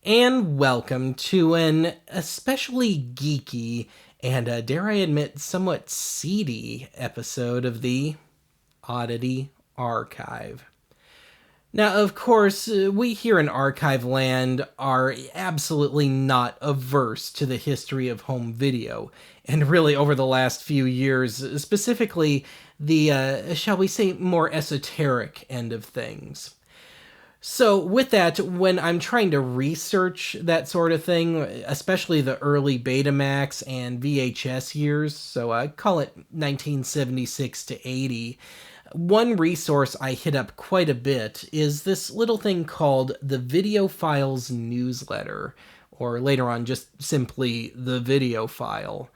And welcome to an especially geeky and, dare I admit, somewhat seedy episode of the Oddity Archive. Now, of course, we here in Archive Land are absolutely not averse to the history of home video, and really over the last few years, specifically the, shall we say, more esoteric end of things. So, with that, when I'm trying to research that sort of thing, especially the early Betamax and VHS years, so I call it 1976 to 80, one resource I hit up quite a bit is this little thing called the Video Files newsletter, or later on just simply the Video File.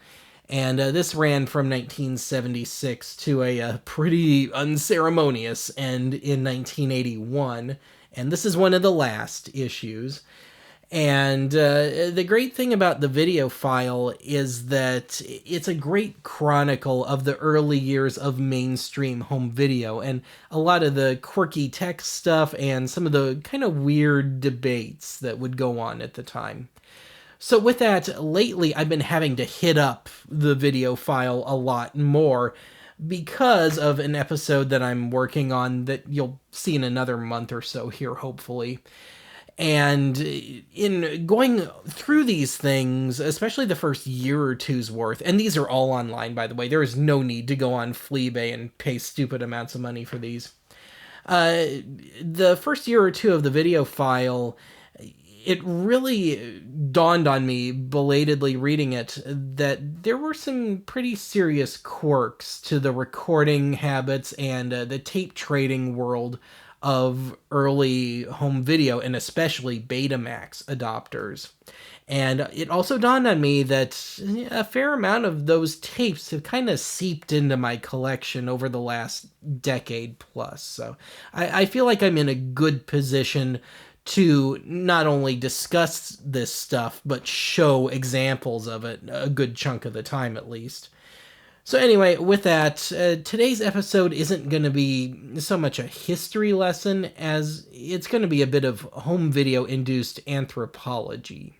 And this ran from 1976 to a pretty unceremonious end in 1981. And this is one of the last issues. And the great thing about the Video File is that it's a great chronicle of the early years of mainstream home video and a lot of the quirky tech stuff and some of the kind of weird debates that would go on at the time. So with that, lately I've been having to hit up the Video File a lot more because of an episode that I'm working on that you'll see in another month or so here, hopefully. And in going through these things, especially the first year or two's worth, and these are all online, by the way, there is no need to go on Fleabay and pay stupid amounts of money for these. The first year or two of the Video File, it really dawned on me, belatedly reading it, that there were some pretty serious quirks to the recording habits and the tape trading world of early home video, and especially Betamax adopters. And it also dawned on me that a fair amount of those tapes have kind of seeped into my collection over the last decade plus. So I feel like I'm in a good position to not only discuss this stuff, but show examples of it a good chunk of the time at least. So anyway, with that, today's episode isn't going to be so much a history lesson as it's going to be a bit of home video-induced anthropology.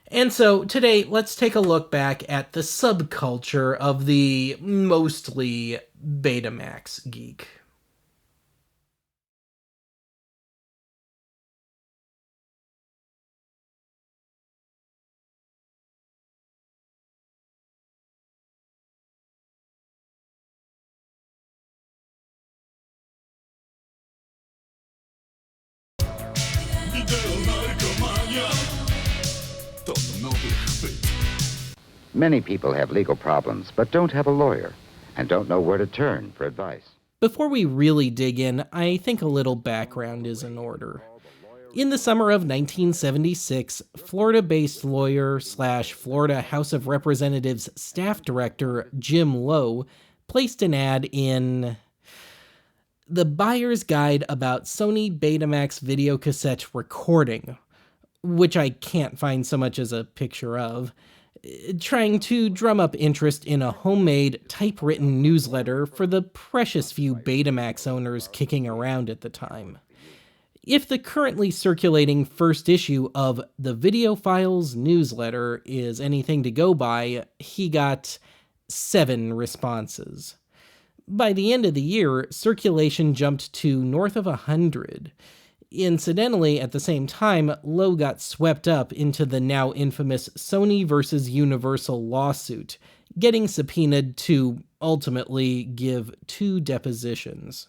And so today, let's take a look back at the subculture of the mostly Betamax geek. Many people have legal problems, but don't have a lawyer and don't know where to turn for advice. Before we really dig in, I think a little background is in order. In the summer of 1976, Florida-based lawyer slash Florida House of Representatives staff director Jim Lowe placed an ad in The Buyer's Guide about Sony Betamax videocassette recording, which I can't find so much as a picture of, trying to drum up interest in a homemade, typewritten newsletter for the precious few Betamax owners kicking around at the time. If the currently circulating first issue of the Video Files newsletter is anything to go by, he got 7 responses. By the end of the year, circulation jumped to north of 100. Incidentally, at the same time, Lowe got swept up into the now infamous Sony versus Universal lawsuit, getting subpoenaed to ultimately give 2 depositions.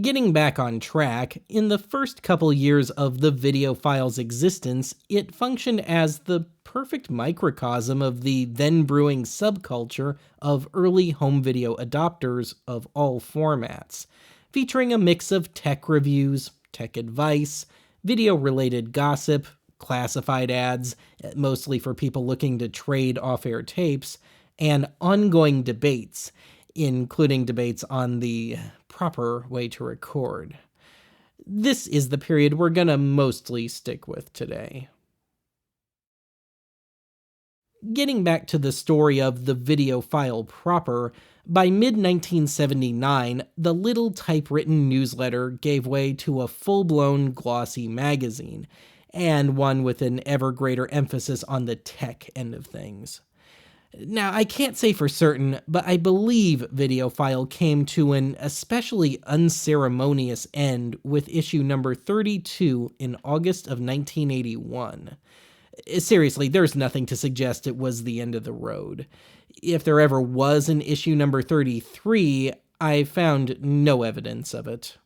Getting back on track, in the first couple years of the Video File's existence, it functioned as the perfect microcosm of the then brewing subculture of early home video adopters of all formats, featuring a mix of tech reviews, tech advice, video-related gossip, classified ads, mostly for people looking to trade off-air tapes, and ongoing debates, including debates on the proper way to record. This is the period we're gonna mostly stick with today. Getting back to the story of the Video File proper, By mid-1979, the little typewritten newsletter gave way to a full-blown glossy magazine, and one with an ever greater emphasis on the tech end of things. Now, I can't say for certain, but I believe Videophile came to an especially unceremonious end with issue number 32 in August of 1981. Seriously, there's nothing to suggest it was the end of the road. If there ever was an issue number 33, I found no evidence of it.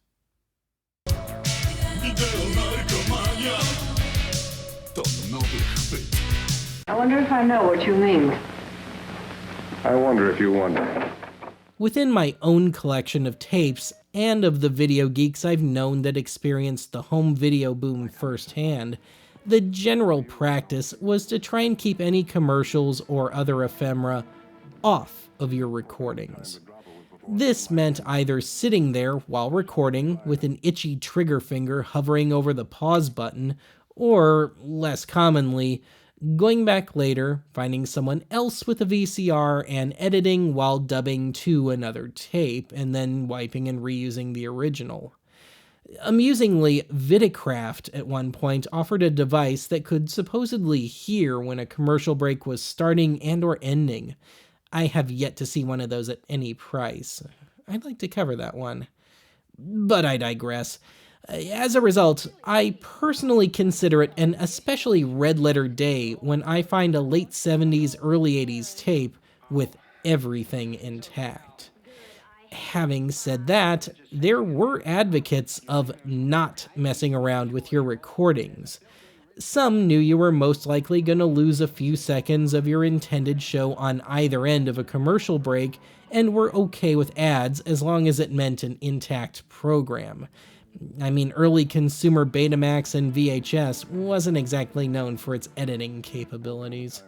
I wonder if I know what you mean. I wonder if you wonder. Within my own collection of tapes, and of the video geeks I've known that experienced the home video boom firsthand, the general practice was to try and keep any commercials or other ephemera off of your recordings. This meant either sitting there while recording with an itchy trigger finger hovering over the pause button, or, less commonly, going back later, finding someone else with a VCR and editing while dubbing to another tape, and then wiping and reusing the original. Amusingly, Vidicraft at one point offered a device that could supposedly hear when a commercial break was starting and or ending. I have yet to see one of those at any price. I'd like to cover that one. But I digress. As a result, I personally consider it an especially red-letter day when I find a late 70s, early 80s tape with everything intact. Having said that, there were advocates of not messing around with your recordings. Some knew you were most likely going to lose a few seconds of your intended show on either end of a commercial break and were okay with ads as long as it meant an intact program. I mean, early consumer Betamax and VHS wasn't exactly known for its editing capabilities.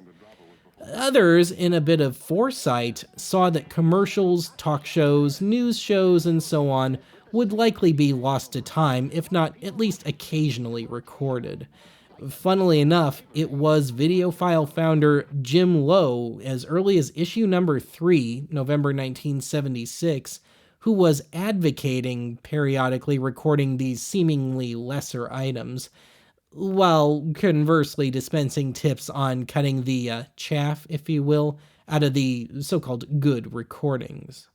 Others, in a bit of foresight, saw that commercials, talk shows, news shows, and so on would likely be lost to time, if not at least occasionally recorded. Funnily enough, it was Videophile founder Jim Lowe, as early as issue number 3, November 1976, who was advocating periodically recording these seemingly lesser items, while conversely dispensing tips on cutting the chaff, if you will, out of the so-called good recordings.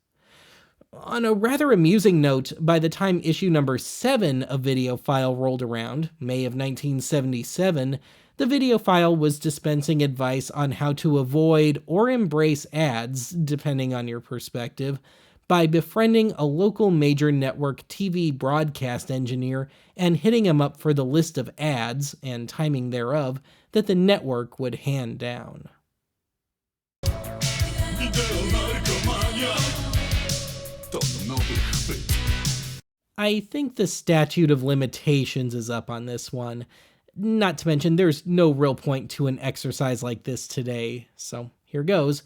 On a rather amusing note, by the time issue number 7 of Videophile rolled around, May of 1977, the Videophile was dispensing advice on how to avoid or embrace ads, depending on your perspective, by befriending a local major network TV broadcast engineer and hitting him up for the list of ads, and timing thereof, that the network would hand down. I think the statute of limitations is up on this one. Not to mention, there's no real point to an exercise like this today, so here goes.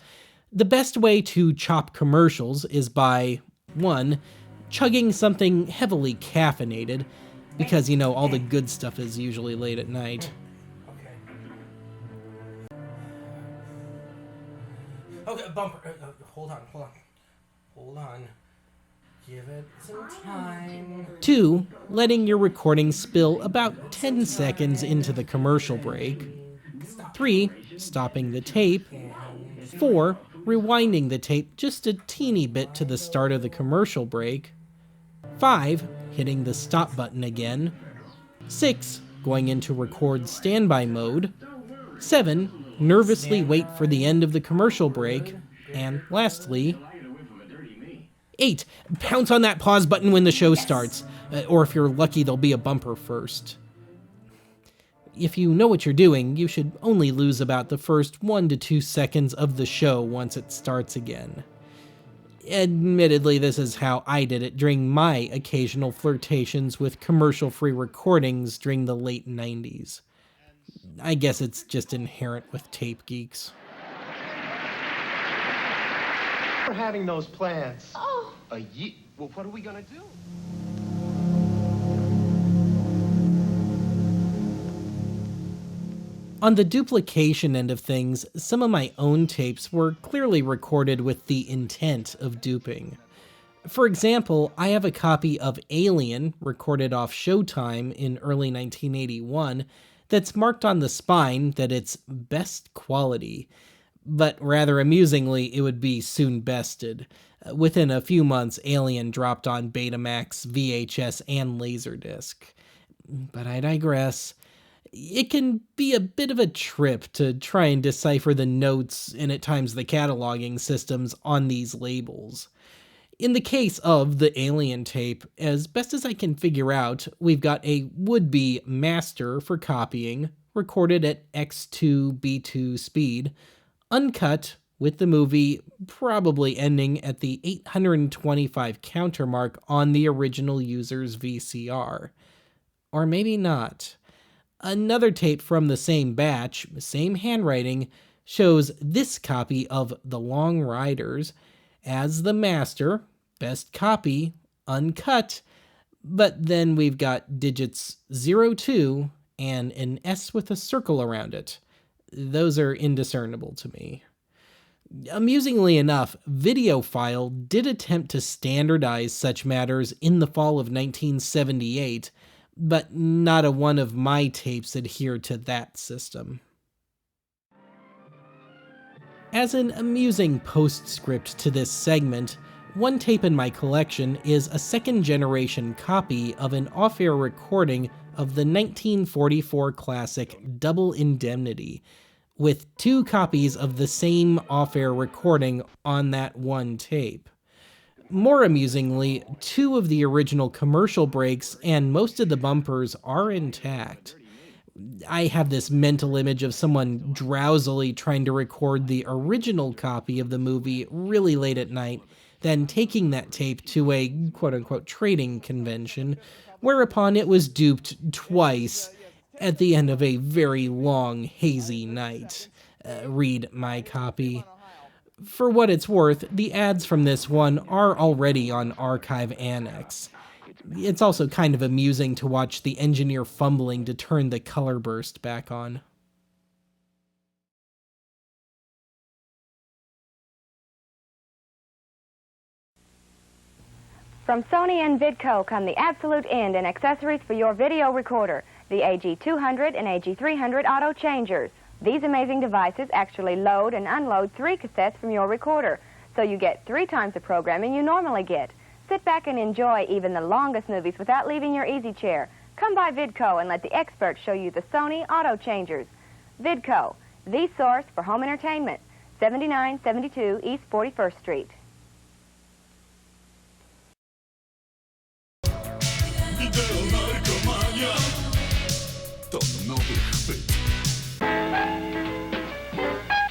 The best way to chop commercials is by, 1, chugging something heavily caffeinated, because, you know, all the good stuff is usually late at night. Okay, bumper. Hold on. Give it some time. 2, letting your recording spill about 10 seconds into the commercial break. 3, stopping the tape. 4, rewinding the tape just a teeny bit to the start of the commercial break. 5, hitting the stop button again. 6, going into record standby mode. 7, nervously wait for the end of the commercial break. And lastly, 8, pounce on that pause button when the show starts. Or if you're lucky, there'll be a bumper first. If you know what you're doing, you should only lose about the first 1 to 2 seconds of the show once it starts again. Admittedly, this is how I did it during my occasional flirtations with commercial-free recordings during the late 90s. I guess it's just inherent with tape geeks. We're having those plans. Oh. Well, what are we gonna do? On the duplication end of things, some of my own tapes were clearly recorded with the intent of duping. For example, I have a copy of Alien, recorded off Showtime in early 1981, that's marked on the spine that it's best quality. But rather amusingly, it would be soon bested. Within a few months, Alien dropped on Betamax, VHS, and Laserdisc. But I digress. It can be a bit of a trip to try and decipher the notes and at times the cataloging systems on these labels. In the case of the Alien tape, as best as I can figure out, we've got a would-be master for copying, recorded at X2B2 speed, uncut, with the movie probably ending at the 825 counter mark on the original user's VCR. Or maybe not. Another tape from the same batch, same handwriting, shows this copy of The Long Riders as the master, best copy, uncut, but then we've got digits 02 and an S with a circle around it. Those are indiscernible to me. Amusingly enough, Videophile did attempt to standardize such matters in the fall of 1978, but not a one of my tapes adhered to that system. As an amusing postscript to this segment, one tape in my collection is a second-generation copy of an off-air recording of the 1944 classic Double Indemnity, with two copies of the same off-air recording on that one tape. More amusingly, two of the original commercial breaks and most of the bumpers are intact. I have this mental image of someone drowsily trying to record the original copy of the movie really late at night, then taking that tape to a quote-unquote trading convention, whereupon it was duped twice at the end of a very long, hazy night. Read my copy. For what it's worth, the ads from this one are already on Archive Annex. It's also kind of amusing to watch the engineer fumbling to turn the color burst back on. From Sony and Vidco come the absolute end in accessories for your video recorder, the AG200 and AG300 auto changers. These amazing devices actually load and unload 3 cassettes from your recorder, so you get 3 times the programming you normally get. Sit back and enjoy even the longest movies without leaving your easy chair. Come by Vidco and let the experts show you the Sony auto changers. Vidco, the source for home entertainment, 7972 East 41st Street.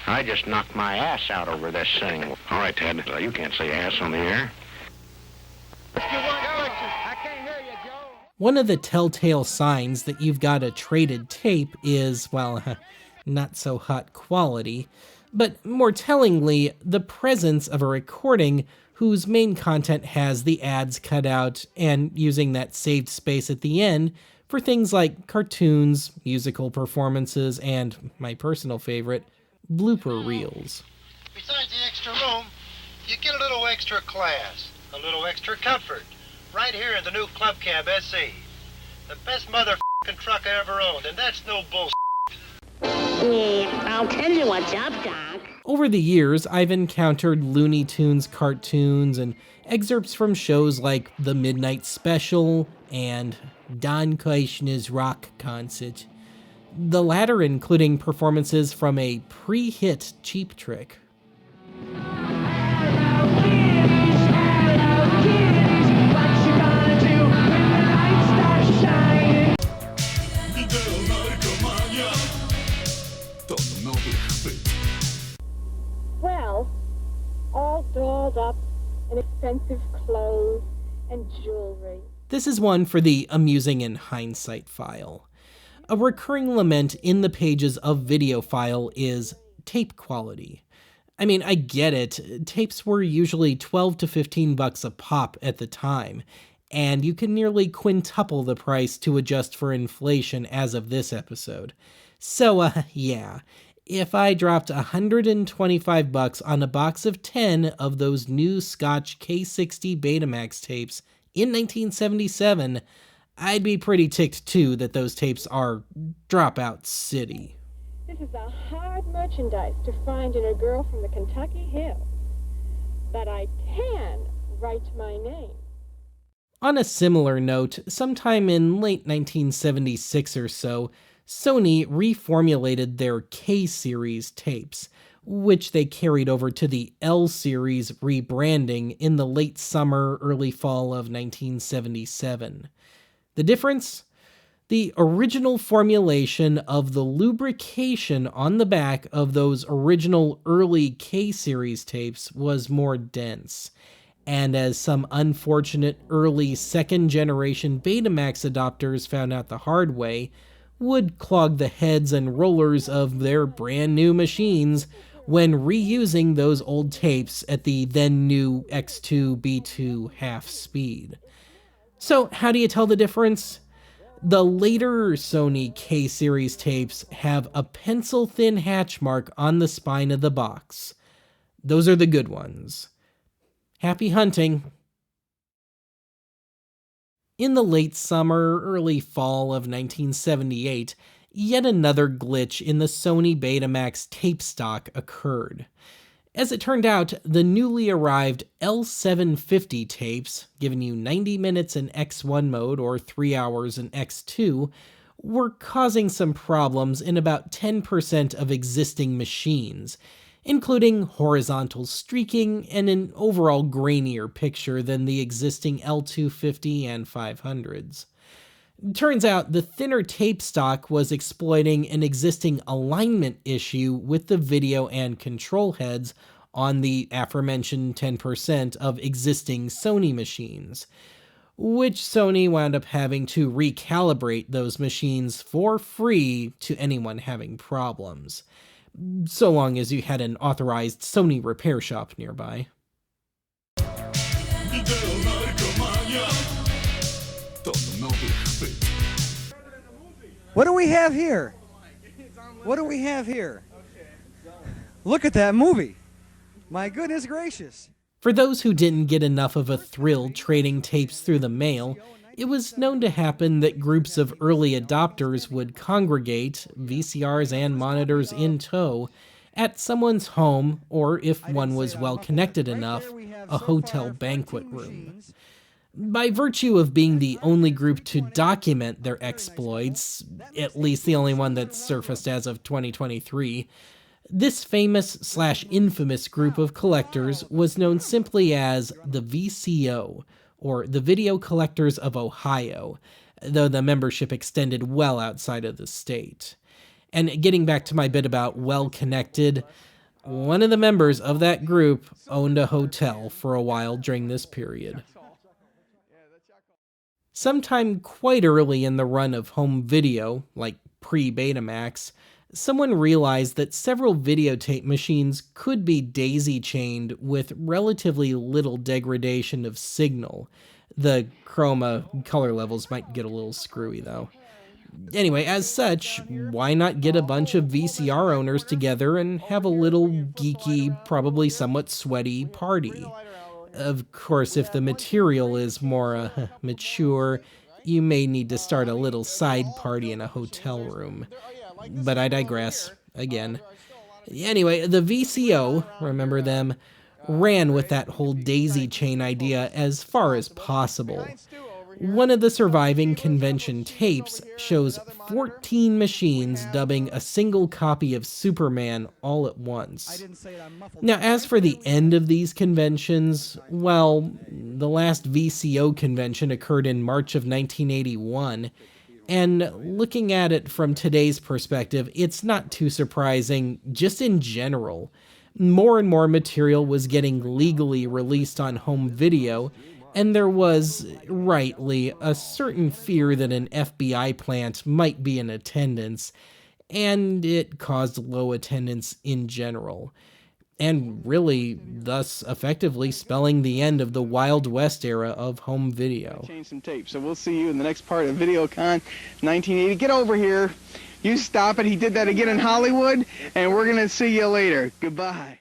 I just knocked my ass out over this thing. All right, Ted, you can't say ass on the air. One of the telltale signs that you've got a traded tape is, well, not so hot quality, but more tellingly, the presence of a recording whose main content has the ads cut out and using that saved space at the end for things like cartoons, musical performances, and, my personal favorite, blooper reels. Besides the extra room, you get a little extra class, a little extra comfort, right here in the new Club Cab SE. The best motherfucking truck I ever owned, and that's no bullshit. I'll tell you what's up, Doc. Over the years, I've encountered Looney Tunes cartoons and excerpts from shows like The Midnight Special and Don Kushner's Rock Concert. The latter including performances from a pre-hit Cheap Trick. Well, all dolled up in expensive clothes and jewelry. This is one for the amusing in hindsight file. A recurring lament in the pages of Videophile is tape quality. I mean, I get it. Tapes were usually $12 to $15 a pop at the time, and you can nearly quintuple the price to adjust for inflation as of this episode. So, yeah. If I dropped $125 on a box of 10 of those new Scotch K60 Betamax tapes in 1977, I'd be pretty ticked too that those tapes are Dropout City. This is a hard merchandise to find in a girl from the Kentucky hills. But I can write my name. On a similar note, sometime in late 1976 or so, Sony reformulated their K-series tapes, which they carried over to the L-series rebranding in the late summer, early fall of 1977. The difference? The original formulation of the lubrication on the back of those original early K-series tapes was more dense, and as some unfortunate early second-generation Betamax adopters found out the hard way, would clog the heads and rollers of their brand new machines when reusing those old tapes at the then new X2-B2 half speed. So how do you tell the difference? The later Sony K-series tapes have a pencil-thin hatch mark on the spine of the box. Those are the good ones. Happy hunting. In the late summer, early fall of 1978, yet another glitch in the Sony Betamax tape stock occurred. As it turned out, the newly arrived L750 tapes, giving you 90 minutes in X1 mode or 3 hours in X2, were causing some problems in about 10% of existing machines, including horizontal streaking and an overall grainier picture than the existing L250 and 500s. Turns out the thinner tape stock was exploiting an existing alignment issue with the video and control heads on the aforementioned 10% of existing Sony machines, which Sony wound up having to recalibrate those machines for free to anyone having problems, so long as you had an authorized Sony repair shop nearby. What do we have here? What do we have here? Look at that movie. My goodness gracious. For those who didn't get enough of a thrill trading tapes through the mail, it was known to happen that groups of early adopters would congregate, VCRs and monitors in tow, at someone's home, or if one was well connected enough, a hotel banquet room. By virtue of being the only group to document their exploits, at least the only one that's surfaced as of 2023, this famous/infamous group of collectors was known simply as the VCO, or the Video Collectors of Ohio, though the membership extended well outside of the state. And getting back to my bit about well-connected, one of the members of that group owned a hotel for a while during this period. Sometime quite early in the run of home video, like pre-Betamax, someone realized that several videotape machines could be daisy-chained with relatively little degradation of signal. The chroma color levels might get a little screwy, though. Anyway, as such, why not get a bunch of VCR owners together and have a little geeky, probably somewhat sweaty party? Of course, if the material is more mature, you may need to start a little side party in a hotel room. But I digress, again. Anyway, the VCO, remember them, ran with that whole daisy chain idea as far as possible. One of the surviving convention tapes shows 14 machines dubbing a single copy of Superman all at once. Now, as for the end of these conventions, well, the last VCO convention occurred in March of 1981, and looking at it from today's perspective, it's not too surprising, just in general. More and more material was getting legally released on home video, and there was, rightly, a certain fear that an FBI plant might be in attendance, and it caused low attendance in general, and really, thus effectively spelling the end of the Wild West era of home video. Change some tape, so we'll see you in the next part of VideoCon 1980. Get over here. You stop it. He did that again in Hollywood, and we're going to see you later. Goodbye.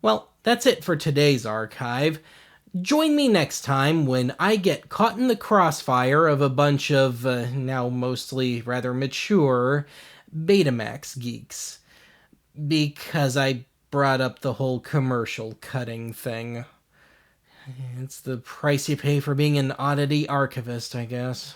Well, that's it for today's archive. Join me next time when I get caught in the crossfire of a bunch of, now mostly rather mature, Betamax geeks. Because I brought up the whole commercial cutting thing. It's the price you pay for being an oddity archivist, I guess.